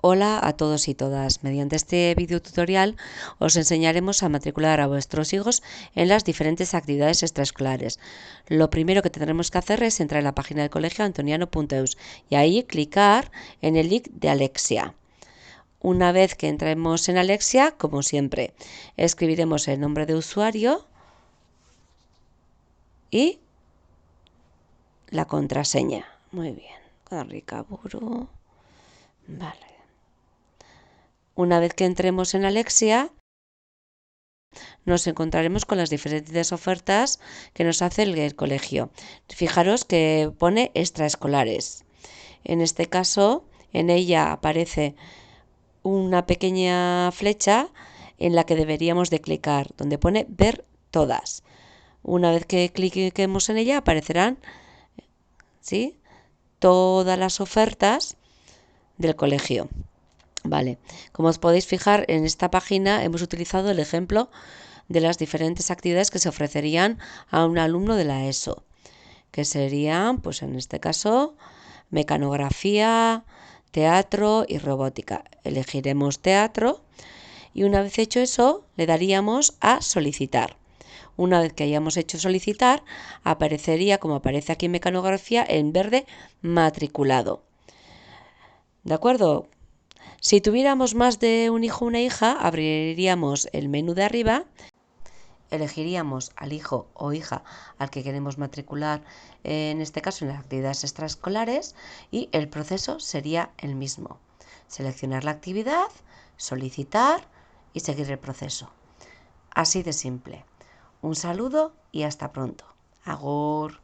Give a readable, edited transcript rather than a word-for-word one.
Hola a todos y todas. Mediante este video tutorial os enseñaremos a matricular a vuestros hijos en las diferentes actividades extraescolares. Lo primero que tendremos que hacer es entrar en la página del colegio antoniano.eus y ahí clicar en el link de Alexia. Una vez que entremos en Alexia, como siempre, escribiremos el nombre de usuario y la contraseña. Muy bien. Carricaburu. Vale. Una vez que entremos en Alexia, nos encontraremos con las diferentes ofertas que nos hace el colegio. Fijaros que pone extraescolares. En este caso, en ella aparece una pequeña flecha en la que deberíamos de clicar, donde pone ver todas. Una vez que cliquemos en ella aparecerán, ¿sí?, todas las ofertas del colegio. Vale, como os podéis fijar, en esta página hemos utilizado el ejemplo de las diferentes actividades que se ofrecerían a un alumno de la ESO, que serían, pues en este caso, mecanografía, teatro y robótica. Elegiremos teatro y una vez hecho eso, le daríamos a solicitar. Una vez que hayamos hecho solicitar, aparecería, como aparece aquí en mecanografía, en verde, matriculado. ¿De acuerdo? Si tuviéramos más de un hijo o una hija, abriríamos el menú de arriba, elegiríamos al hijo o hija al que queremos matricular, en este caso en las actividades extraescolares, y el proceso sería el mismo. Seleccionar la actividad, solicitar y seguir el proceso. Así de simple. Un saludo y hasta pronto. Agur.